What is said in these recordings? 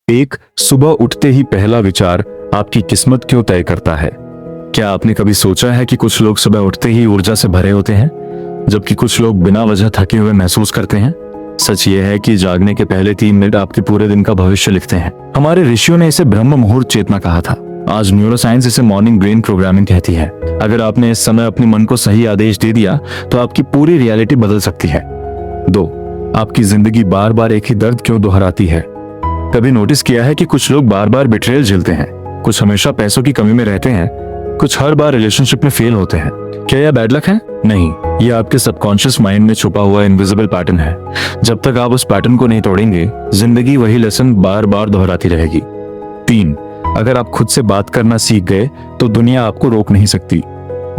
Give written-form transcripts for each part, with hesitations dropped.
एक, सुबह उठते ही पहला विचार आपकी किस्मत क्यों तय करता है। क्या आपने कभी सोचा है कि कुछ लोग सुबह उठते ही ऊर्जा से भरे होते हैं, जबकि कुछ लोग बिना वजह थके हुए महसूस करते हैं। सच ये है कि जागने के पहले 3 मिनट आपके पूरे दिन का भविष्य लिखते हैं। हमारे ऋषियों ने इसे ब्रह्म मुहूर्त चेतना कहा था। आज न्यूरोसाइंस इसे मॉर्निंग ब्रेन प्रोग्रामिंग कहती है। अगर आपने इस समय अपने मन को सही आदेश दे दिया तो आपकी पूरी रियलिटी बदल सकती है। 2, आपकी जिंदगी बार बार एक ही दर्द क्यों दोहराती है। कभी नोटिस किया है कि कुछ लोग बार बार बिट्रेयल झेलते हैं, कुछ हमेशा पैसों की कमी में रहते हैं, कुछ हर बार रिलेशनशिप में फेल होते हैं। क्या यह बैड लक है? नहीं, यह आपके सबकॉन्शियस माइंड में छुपा हुआ इनविजिबल पैटर्न है। जब तक आप उस पैटर्न को नहीं तोड़ेंगे, जिंदगी वही लेसन बार बार दोहराती रहेगी। 3, अगर आप खुद से बात करना सीख गए तो दुनिया आपको रोक नहीं सकती।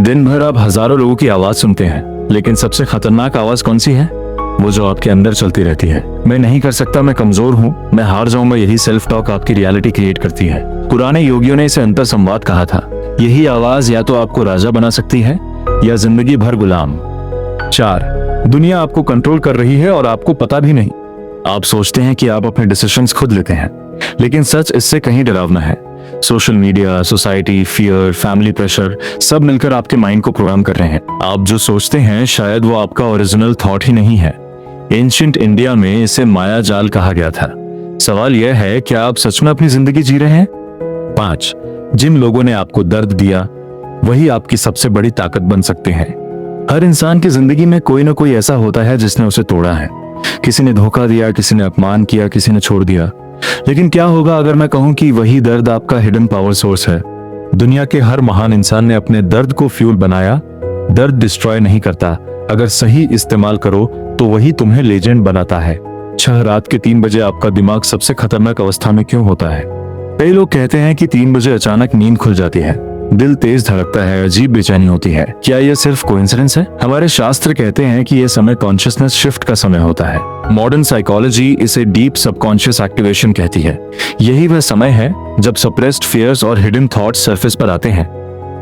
दिन भर आप हजारों लोगों की आवाज सुनते हैं, लेकिन सबसे खतरनाक आवाज कौन सी है? वो जो आपके अंदर चलती रहती है। मैं नहीं कर सकता, मैं कमजोर हूँ, मैं हार जाऊंगा। यही सेल्फ टॉक आपकी रियलिटी क्रिएट करती है। पुराने योगियों ने इसे अंतर संवाद कहा था। यही आवाज या तो आपको राजा बना सकती है या जिंदगी भर गुलाम। 4, दुनिया आपको कंट्रोल कर रही है और आपको पता भी नहीं। आप सोचते हैं कि आप अपने डिसीजंस खुद लेते हैं, लेकिन सच इससे कहीं डरावना है। Social media, society, fear, family pressure सब मिलकर आपके माइंड को प्रोग्राम कर रहे हैं। आप जो सोचते हैं शायद वो आपका ओरिजिनल थॉट ही नहीं है। एंशिएंट इंडिया में इसे माया जाल कहा गया था। सवाल यह है, क्या आप सच में अपनी जिंदगी जी रहे हैं? 5, जिन लोगों ने आपको दर्द दिया वही आपकी सबसे बड़ी ताकत बन सकते हैं। हर इंसान की जिंदगी में कोई ना कोई ऐसा होता है जिसने उसे तोड़ा है। किसी ने धोखा दिया, किसी ने अपमान किया, किसी ने छोड़ दिया। लेकिन क्या होगा अगर मैं कहूं कि वही दर्द आपका हिडन पावर सोर्स है? दुनिया के हर महान इंसान ने अपने दर्द को फ्यूल बनाया। दर्द डिस्ट्रॉय नहीं करता, अगर सही इस्तेमाल करो तो वही तुम्हें लेजेंड बनाता है। 6 रात के 3 बजे आपका दिमाग सबसे खतरनाक अवस्था में क्यों होता है? कई लोग कहते हैं कि 3 बजे अचानक नींद खुल जाती है, दिल तेज धड़कता है, अजीब बेचैनी होती है। क्या यह सिर्फ कोइंसिडेंस है? हमारे शास्त्र कहते हैं कि यह समय कॉन्शियसनेस शिफ्ट का समय होता है। मॉडर्न साइकोलॉजी इसे डीप सबकॉन्शियस एक्टिवेशन कहती है। यही वह समय है जब सप्रेस्ड फियर्स और हिडन थॉट्स सरफेस पर आते हैं।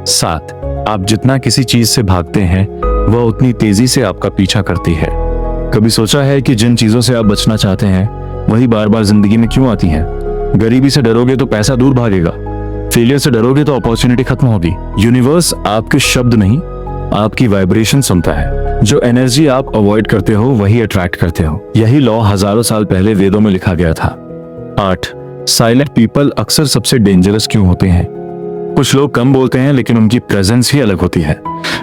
7, आप जितना किसी चीज से भागते हैं वह उतनी तेजी से आपका पीछा करती है। कभी सोचा है कि जिन चीजों से आप बचना चाहते हैं वही बार बार जिंदगी में क्यों आती हैं? गरीबी से डरोगे तो पैसा दूर भागेगा, फेलियर से डरोगे तो अपॉर्चुनिटी खत्म होगी। यूनिवर्स आपके शब्द नहीं, आपकी वाइब्रेशन सुनता है। जो एनर्जी आप अवॉइड करते हो वही अट्रैक्ट करते हो। यही लॉ हजारों साल पहले वेदों में लिखा गया था। 8, साइलेंट पीपल अक्सर सबसे डेंजरस क्यों होते हैं? कुछ लोग कम बोलते हैं लेकिन उनकी प्रेजेंस ही अलग होती है।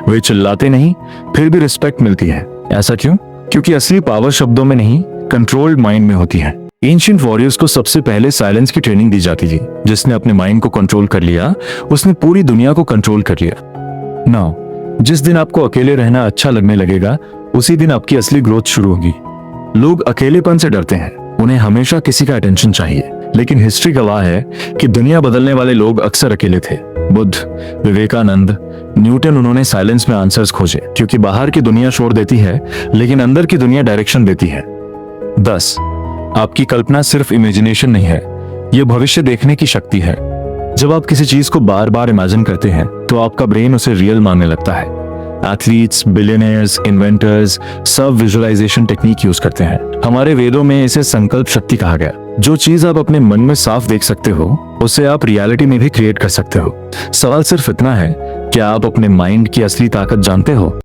वे चिल्लाते नहीं, फिर भी रिस्पेक्ट मिलती है। ऐसा क्यों? क्योंकि असली पावर शब्दों में नहीं, कंट्रोल्ड माइंड में होती है। एंशिएंट वॉरियर्स को सबसे पहले साइलेंस की ट्रेनिंग दी जाती थी। जिसने अपने माइंड को कंट्रोल कर लिया उसने पूरी दुनिया को कंट्रोल कर लिया। नाउ, जिस दिन आपको अकेले रहना अच्छा लगने लगेगा उसी दिन आपकी असली ग्रोथ शुरू होगी। लोग अकेलेपन से डरते हैं, उन्हें हमेशा किसी का अटेंशन चाहिए। लेकिन हिस्ट्री गवाह है कि दुनिया बदलने वाले लोग अक्सर अकेले थे। बुद्ध, विवेकानंद, न्यूटन, उन्होंने साइलेंस में आंसर्स खोजे। क्योंकि बाहर की दुनिया शोर देती है लेकिन अंदर की दुनिया डायरेक्शन देती है। 10, आपकी कल्पना सिर्फ इमेजिनेशन नहीं है, यह भविष्य देखने की शक्ति है। जब आप किसी चीज को बार बार इमेजिन करते हैं तो आपका ब्रेन उसे रियल मानने लगता है। एथलीट्स, बिलियनियर्स, इन्वेंटर्स सब विजुअलाइजेशन टेक्निक यूज करते हैं। हमारे वेदों में इसे संकल्प शक्ति कहा गया। जो चीज आप अपने मन में साफ देख सकते हो उसे आप रियलिटी में भी क्रिएट कर सकते हो। सवाल सिर्फ इतना है, क्या आप अपने माइंड की असली ताकत जानते हो?